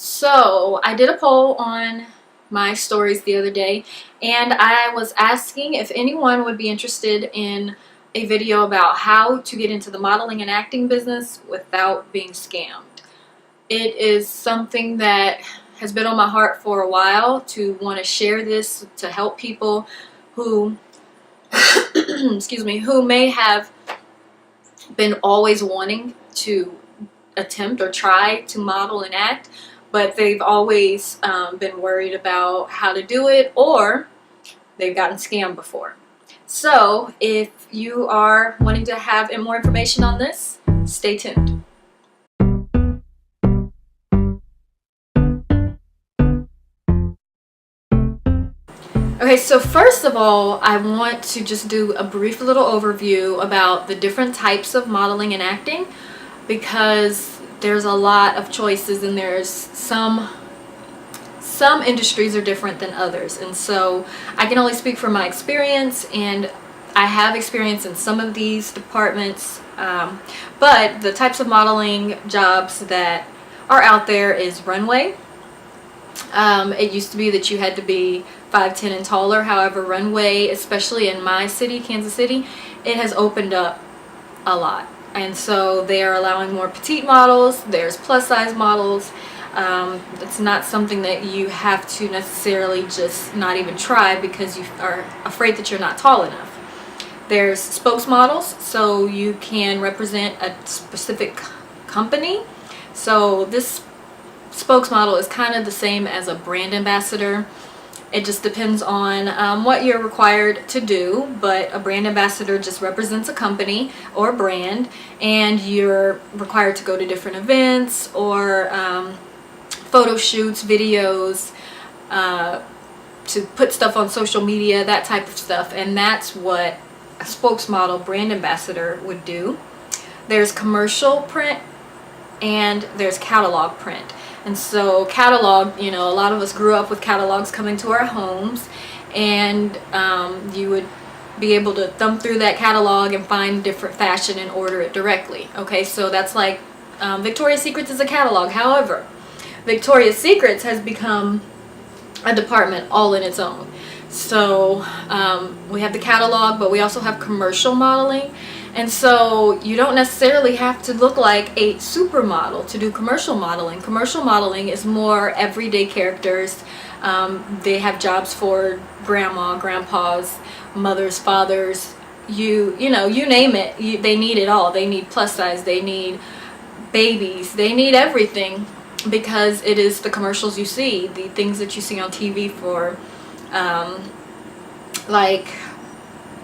So I did a poll on my stories the other day, and I was asking if anyone would be interested in a video about how to get into the modeling and acting business without being scammed. It is something that has been on my heart for a while, to want to share this to help people who excuse me, who may have been always wanting to attempt or try to model and act, but they've always been worried about how to do it, or they've gotten scammed before. So if you are wanting to have more information on this, stay tuned. Okay, so first of all, I want to just do a brief little overview about the different types of modeling and acting, because there's a lot of choices, and there's some industries are different than others, and so I can only speak from my experience, and I have experience in some of these departments, but the types of modeling jobs that are out there is runway. It used to be that you had to be 5'10" and taller. However, runway, especially in my city, Kansas City, it has opened up a lot. And so they are allowing more petite models. There's plus size models. It's not something that you have to necessarily just not even try because you are afraid that you're not tall enough. There's spokesmodels, so you can represent a specific company. So this spokesmodel is kind of the same as a brand ambassador. It just depends on what you're required to do, but a brand ambassador just represents a company or brand, and you're required to go to different events or photo shoots, videos, to put stuff on social media, that type of stuff, and that's what a spokesmodel, brand ambassador, would do. There's commercial print and there's catalog print. And so catalog, a lot of us grew up with catalogs coming to our homes, and you would be able to thumb through that catalog and find different fashion and order it directly. Okay, so that's like Victoria's Secrets is a catalog. However, Victoria's Secrets has become a department all in its own. So we have the catalog, but we also have commercial modeling. And so you don't necessarily have to look like a supermodel to do commercial modeling. Commercial modeling is more everyday characters. They have jobs for grandma, grandpas, mothers, fathers, you name it. They need it all. They need plus size, they need babies, they need everything, because it is the commercials you see, the things that you see on TV for like,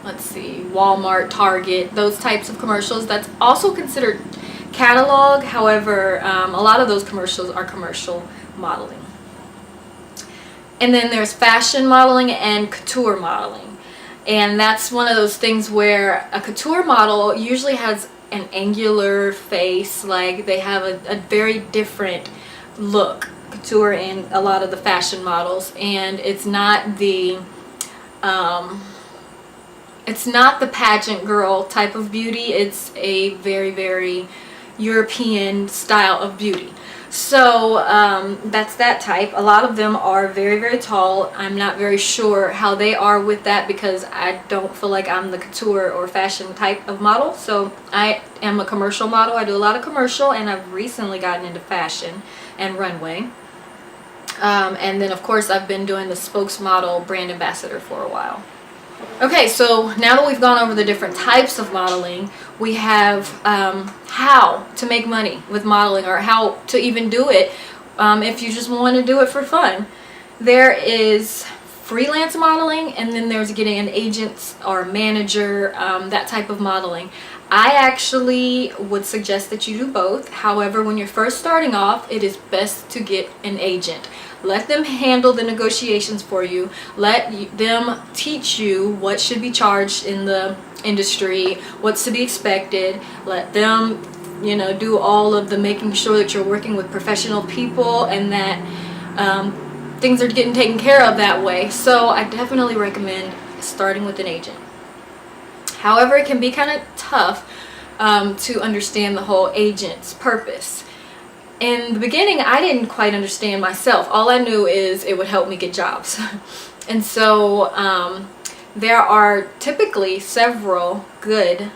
let's see, Walmart, Target, those types of commercials. That's also considered catalog. However, a lot of those commercials are commercial modeling. And then there's fashion modeling and couture modeling. And that's one of those things where a couture model usually has an angular face, like they have a very different look, couture and a lot of the fashion models, and it's not the pageant girl type of beauty. It's a very, very European style of beauty. So that's that type. A lot of them are very, very tall. I'm not very sure how they are with that, because I don't feel like I'm the couture or fashion type of model. So I am a commercial model. I do a lot of commercial, and I've recently gotten into fashion and runway. And then of course I've been doing the spokesmodel, brand ambassador for a while. Okay, so now that we've gone over the different types of modeling, we have how to make money with modeling, or how to even do it if you just want to do it for fun. There is freelance modeling, and then there's getting an agent or a manager, that type of modeling. I actually would suggest that you do both. However, when you're first starting off, it is best to get an agent. Let them handle the negotiations for you. Let them teach you what should be charged in the industry, what's to be expected. Let them, do all of the making sure that you're working with professional people, and that things are getting taken care of that way. So I definitely recommend starting with an agent. However, it can be kind of tough to understand the whole agent's purpose. in the beginning, I didn't quite understand myself. All I knew is it would help me get jobs. And so there are typically several good,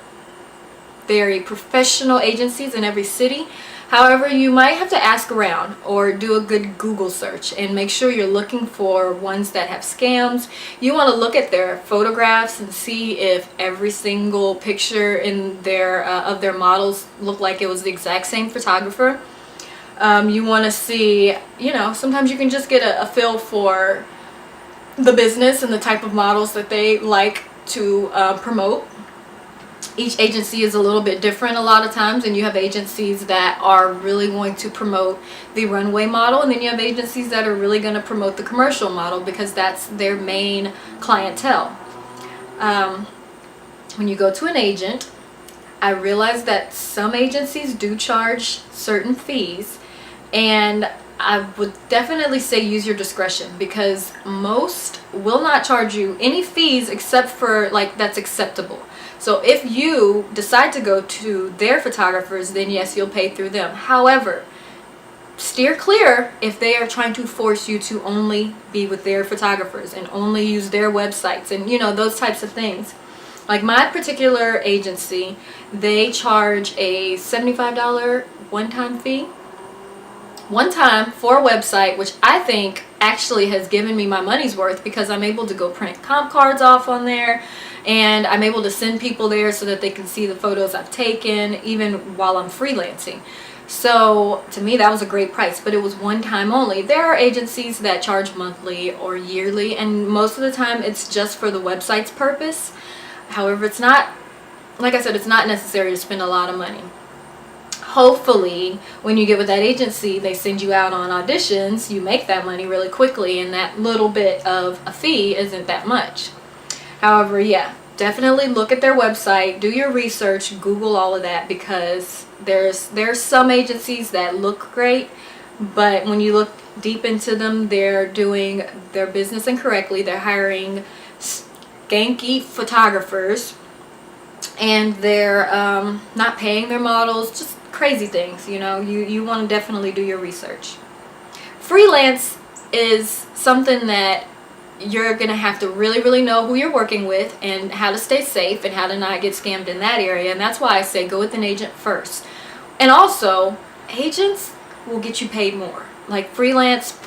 very professional agencies in every city. However, you might have to ask around or do a good Google search and make sure you're looking for ones that have scams. You want to look at their photographs and see if every single picture in their of their models look like it was the exact same photographer. You want to see, you know, sometimes you can just get a feel for the business and the type of models that they like to promote. Each agency is a little bit different a lot of times, and you have agencies that are really going to promote the runway model, and then you have agencies that are really going to promote the commercial model because that's their main clientele. When you go to an agent, I realize that some agencies do charge certain fees, and I would definitely say use your discretion, because most will not charge you any fees except for like that's acceptable. So if you decide to go to their photographers, then yes, you'll pay through them. However, steer clear if they are trying to force you to only be with their photographers and only use their websites and, you know, those types of things. Like my particular agency, they charge a $75 one-time fee. One time for a website, which I think actually has given me my money's worth, because I'm able to go print comp cards off on there, and I'm able to send people there so that they can see the photos I've taken even while I'm freelancing. So to me that was a great price, but it was one time only. There are agencies that charge monthly or yearly, and most of the time it's just for the website's purpose. However, it's not, like I said, it's not necessary to spend a lot of money. Hopefully when you get with that agency, they send you out on auditions, you make that money really quickly, and that little bit of a fee isn't that much. However, yeah, definitely look at their website, do your research, Google all of that, because there's some agencies that look great, but when you look deep into them, they're doing their business incorrectly. They're hiring skanky photographers, and they're not paying their models, just crazy things. You know, you want to definitely do your research. Freelance is something that you're gonna have to really know who you're working with and how to stay safe and how to not get scammed in that area, and that's why I say go with an agent first. And also, agents will get you paid more. Like freelance,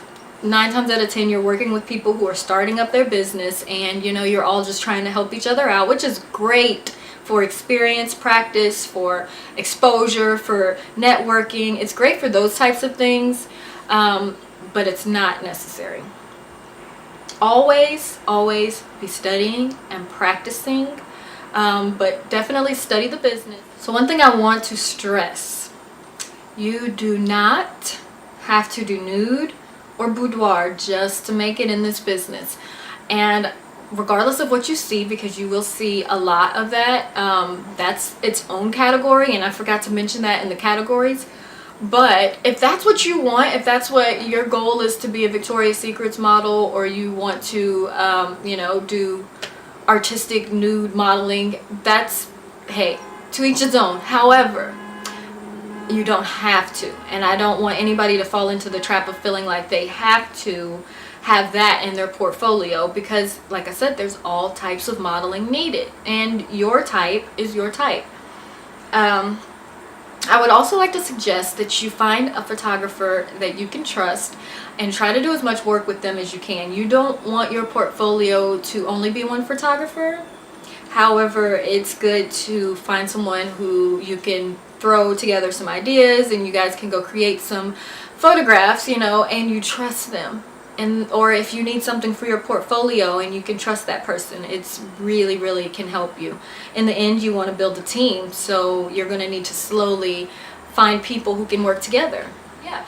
9 times out of 10 you're working with people who are starting up their business, and you know, you're all just trying to help each other out, which is great for experience, practice, for exposure, for networking. It's great for those types of things, but it's not necessary. Always be studying and practicing, but definitely study the business. So one thing I want to stress, you do not have to do nude or boudoir just to make it in this business. And regardless of what you see, because you will see a lot of that, that's its own category, and I forgot to mention that in the categories. But if that's what you want, if that's what your goal is, to be a Victoria's Secrets model, or you want to you know, do artistic nude modeling, that's, hey, to each its own. However, you don't have to, and I don't want anybody to fall into the trap of feeling like they have to have that in their portfolio, because like I said, there's all types of modeling needed, and your type is your type. I would also like to suggest that you find a photographer that you can trust and try to do as much work with them as you can. You don't want your portfolio to only be one photographer. However, it's good to find someone who you can throw together some ideas and you guys can go create some photographs, you know, and you trust them. And or if you need something for your portfolio and you can trust that person, it's really can help you. In the end, you want to build a team, so you're going to need to slowly find people who can work together. Yeah.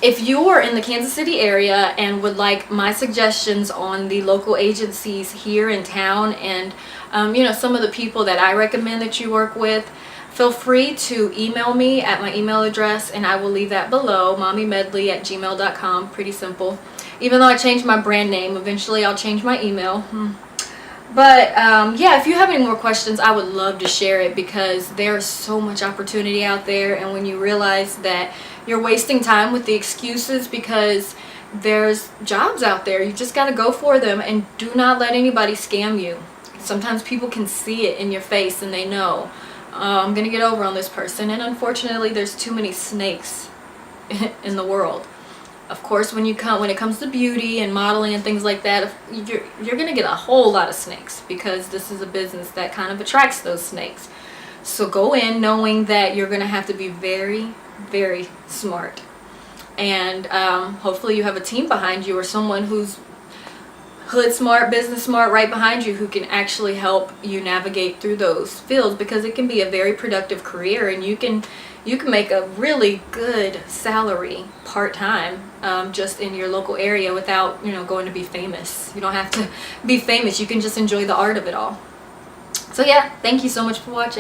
If you're in the Kansas City area and would like my suggestions on the local agencies here in town, and you know, some of the people that I recommend that you work with, feel free to email me at my email address, and I will leave that below, mommymedley@gmail.com. Pretty simple. Even though I changed my brand name, eventually I'll change my email. But yeah, if you have any more questions, I would love to share it, because there's so much opportunity out there, and when you realize that You're wasting time with the excuses because there's jobs out there. You just got to go for them, and do not let anybody scam you. Sometimes people can see it in your face and they know, I'm gonna get over on this person. And unfortunately, there's too many snakes in the world. Of course, when it comes to beauty and modeling and things like that, you're gonna get a whole lot of snakes, because this is a business that kind of attracts those snakes. So go in knowing that you're gonna have to be very, very smart, and hopefully you have a team behind you, or someone who's hood smart, business smart right behind you, who can actually help you navigate through those fields, because it can be a very productive career, and you can make a really good salary part-time, just in your local area, without going to be famous. You don't have to be famous. You can just enjoy the art of it all. So yeah, thank you so much for watching.